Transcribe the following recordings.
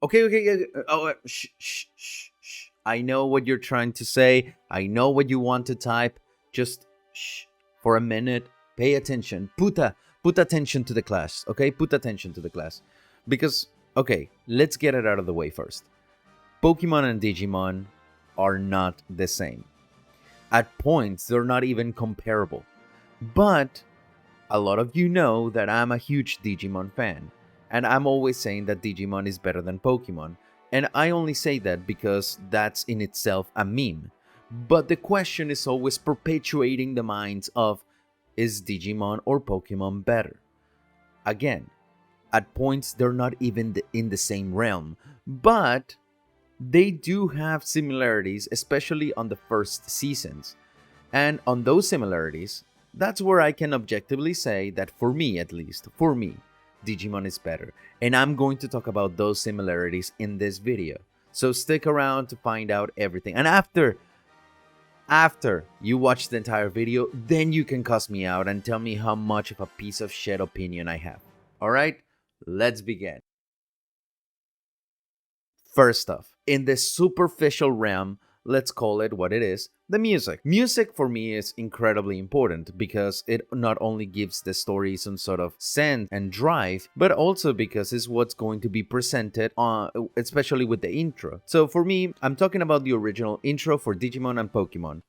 Okay. Shh. I know what you're trying to say. I know what you want to type. Just shh for a minute. Pay attention. Put attention to the class. Okay, put attention to the class, because okay, let's get it out of the way first. Pokemon and Digimon are not the same. At points, they're not even comparable. But a lot of you know that I'm a huge Digimon fan, and I'm always saying that Digimon is better than Pokemon. And I only say that because that's in itself a meme. But the question is always perpetuating the minds of, is Digimon or Pokemon better? Again, at points they're not even in the same realm, but they do have similarities, especially on the first seasons. And on those similarities, that's where I can objectively say that for me, at least, for me, Digimon is better. And I'm going to talk about those similarities in this video. So stick around to find out everything. And after you watch the entire video, then you can cuss me out and tell me how much of a piece of shit opinion I have. Alright? Let's begin. First off, in the superficial realm, let's call it what it is, the music. Music for me is incredibly important because it not only gives the story some sort of sense and drive, but also because it's what's going to be presented on, especially with the intro. So for me, I'm talking about the original intro for Digimon and Pokemon.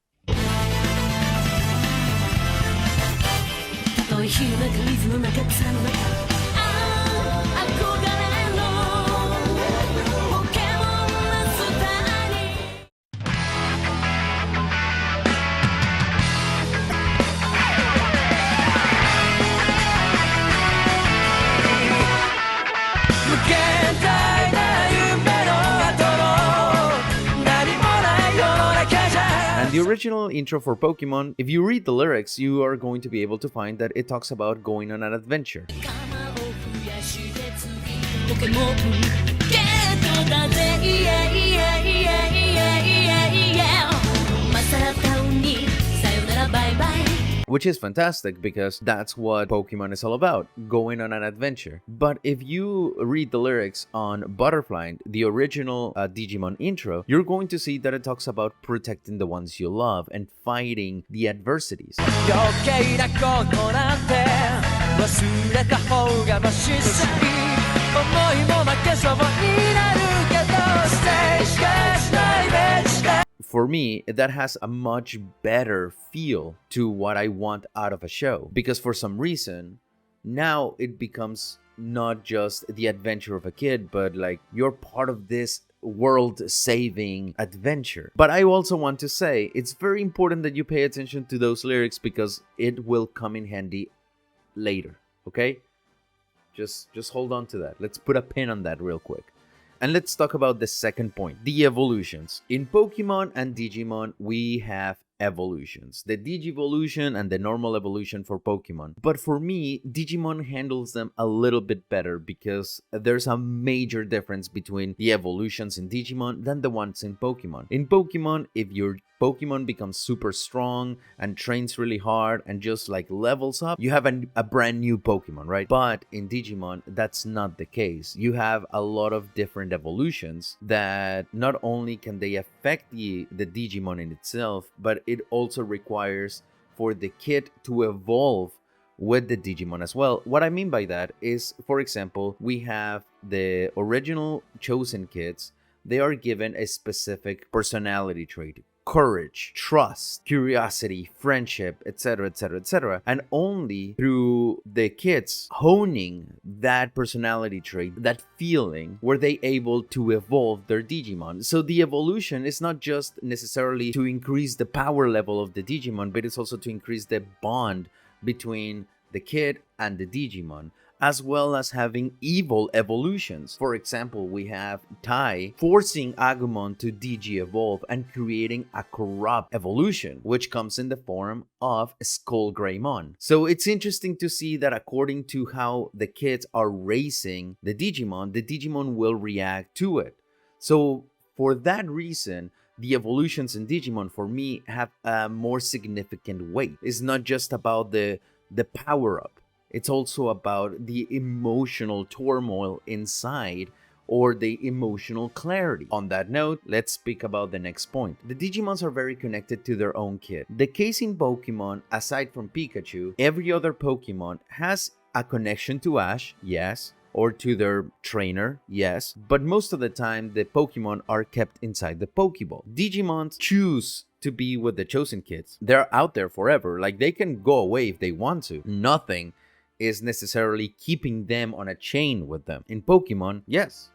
The original intro for Pokemon, if you read the lyrics, you are going to be able to find that it talks about going on an adventure. Which is fantastic because that's what Pokemon is all about, going on an adventure. But if you read the lyrics on Butterfly, the original Digimon intro, you're going to see that it talks about protecting the ones you love and fighting the adversities. For me, that has a much better feel to what I want out of a show. Because for some reason, now it becomes not just the adventure of a kid, but like you're part of this world-saving adventure. But I also want to say, it's very important that you pay attention to those lyrics because it will come in handy later, okay? Just hold on to that. Let's put a pin on that real quick. And let's talk about the second point, the evolutions. In Pokemon and Digimon, we have evolutions. The Digivolution and the normal evolution for Pokemon. But for me, Digimon handles them a little bit better because there's a major difference between the evolutions in Digimon than the ones in Pokemon. In Pokemon, if your Pokemon becomes super strong and trains really hard and just like levels up, you have a brand new Pokemon, right? But in Digimon, that's not the case. You have a lot of different evolutions that not only can they affect the Digimon in itself, but it also requires for the kid to evolve with the Digimon as well. What I mean by that is, for example, we have the original chosen kids. They are given a specific personality trait: courage, trust, curiosity, friendship, etc., etc., etc. And only through the kids honing that personality trait, that feeling, were they able to evolve their Digimon. So the evolution is not just necessarily to increase the power level of the Digimon, but it's also to increase the bond between the kid and the Digimon, as well as having evil evolutions. For example, we have Tai forcing Agumon to Digi-evolve and creating a corrupt evolution, which comes in the form of Skullgreymon. So it's interesting to see that according to how the kids are raising the Digimon will react to it. So for that reason, the evolutions in Digimon for me have a more significant weight. It's not just about the power-up. It's also about the emotional turmoil inside or the emotional clarity. On that note, let's speak about the next point. The Digimons are very connected to their own kid. The case in Pokemon, aside from Pikachu, every other Pokemon has a connection to Ash, yes, or to their trainer, yes, but most of the time the Pokemon are kept inside the Pokeball. Digimons choose to be with the chosen kids. They're out there forever, like they can go away if they want to. Nothing is necessarily keeping them on a chain with them. In Pokemon, yes,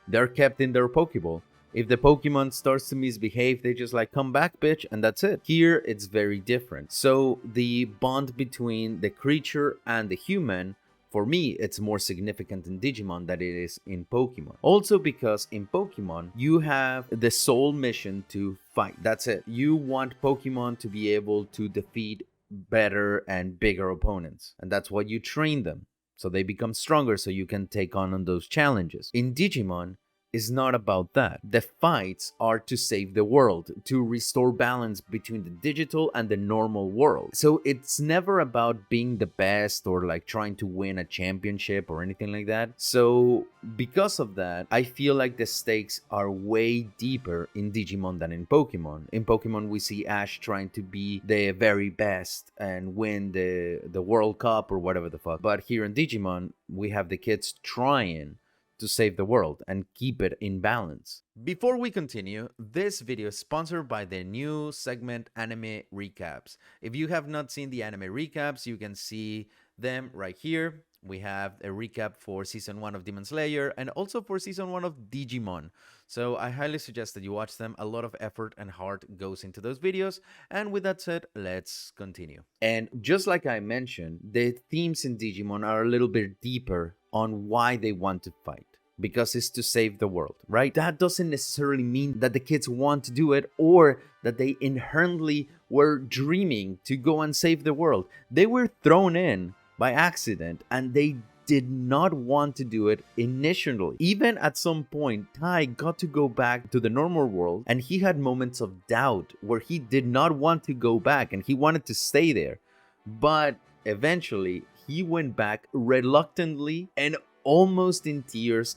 they're kept in their Pokeball. If the Pokemon starts to misbehave, they just like, come back, bitch, and that's it. Here, it's very different. So the bond between the creature and the human, for me, it's more significant in Digimon than it is in Pokemon. Also because in Pokemon, you have the sole mission to fight. That's it. You want Pokemon to be able to defeat better and bigger opponents. And that's why you train them. So they become stronger so you can take on those challenges. In Digimon, is not about that. The fights are to save the world, to restore balance between the digital and the normal world. So it's never about being the best or like trying to win a championship or anything like that. So because of that, I feel like the stakes are way deeper in Digimon than in Pokemon. In Pokemon, we see Ash trying to be the very best and win the World Cup or whatever the fuck. But here in Digimon, we have the kids trying to save the world and keep it in balance. Before we continue, this video is sponsored by the new segment Anime Recaps. If you have not seen the anime recaps, you can see them right here. We have a recap for Season 1 of Demon Slayer and also for Season 1 of Digimon. So I highly suggest that you watch them. A lot of effort and heart goes into those videos. And with that said, let's continue. And just like I mentioned, the themes in Digimon are a little bit deeper on why they want to fight. Because it's to save the world, right? That doesn't necessarily mean that the kids want to do it or that they inherently were dreaming to go and save the world. They were thrown in by accident and they did not want to do it initially. Even at some point, Tai got to go back to the normal world and he had moments of doubt where he did not want to go back and he wanted to stay there. But eventually, he went back reluctantly and almost in tears,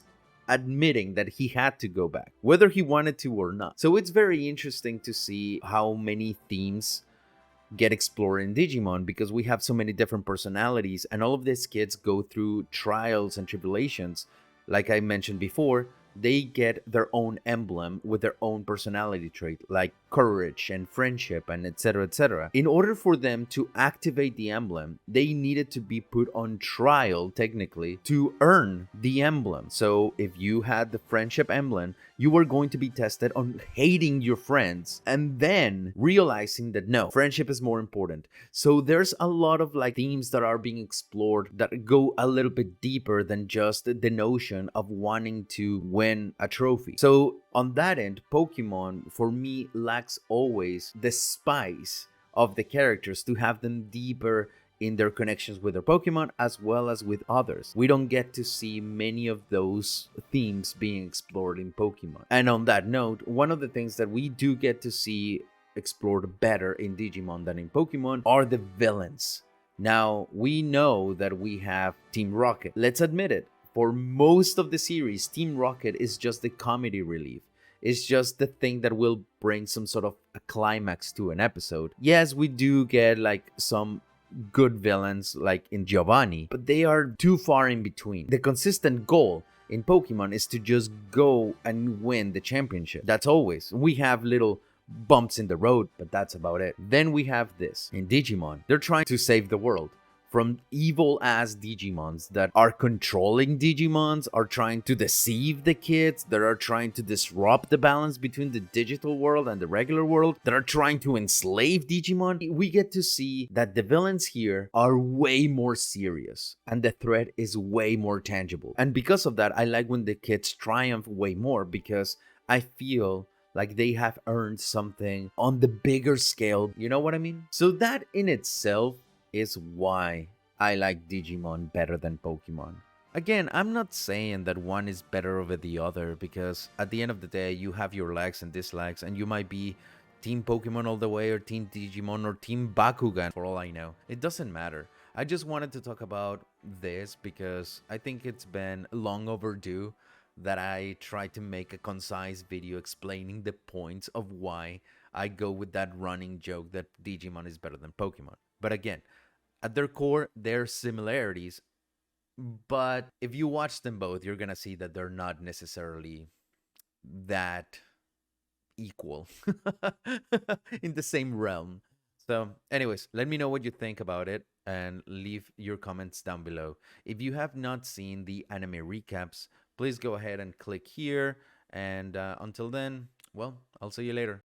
admitting that he had to go back, whether he wanted to or not. So it's very interesting to see how many themes get explored in Digimon because we have so many different personalities and all of these kids go through trials and tribulations. Like I mentioned before, they get their own emblem with their own personality trait, like courage and friendship and etc, etc. In order for them to activate the emblem, they needed to be put on trial, technically, to earn the emblem. So if you had the friendship emblem, you were going to be tested on hating your friends and then realizing that no, friendship is more important. So there's a lot of like themes that are being explored that go a little bit deeper than just the notion of wanting to win a trophy. So on that end, Pokemon for me lacks always the spice of the characters to have them deeper in their connections with their Pokemon as well as with others. We don't get to see many of those themes being explored in Pokemon. And on that note, one of the things that we do get to see explored better in Digimon than in Pokemon are the villains. Now, we know that we have Team Rocket. Let's admit it. For most of the series, Team Rocket is just the comedy relief. It's just the thing that will bring some sort of a climax to an episode. Yes, we do get like some good villains like in Giovanni, but they are too far in between. The consistent goal in Pokemon is to just go and win the championship. That's always. We have little bumps in the road, but that's about it. Then we have this. In Digimon, they're trying to save the world from evil-ass Digimons that are controlling Digimons, are trying to deceive the kids, that are trying to disrupt the balance between the digital world and the regular world, that are trying to enslave Digimon. We get to see that the villains here are way more serious and the threat is way more tangible. And because of that, I like when the kids triumph way more because I feel like they have earned something on the bigger scale. You know what I mean? So that in itself is why I like Digimon better than Pokemon. Again, I'm not saying that one is better over the other because at the end of the day, you have your likes and dislikes and you might be Team Pokemon all the way or Team Digimon or Team Bakugan for all I know. It doesn't matter. I just wanted to talk about this because I think it's been long overdue. that I try to make a concise video explaining the points of why I go with that running joke that Digimon is better than Pokemon. But again, at their core, there are similarities, but if you watch them both, you're gonna see that they're not necessarily that equal in the same realm. So, anyways, let me know what you think about it and leave your comments down below. If you have not seen the anime recaps, please go ahead and click here. And until then, well, I'll see you later.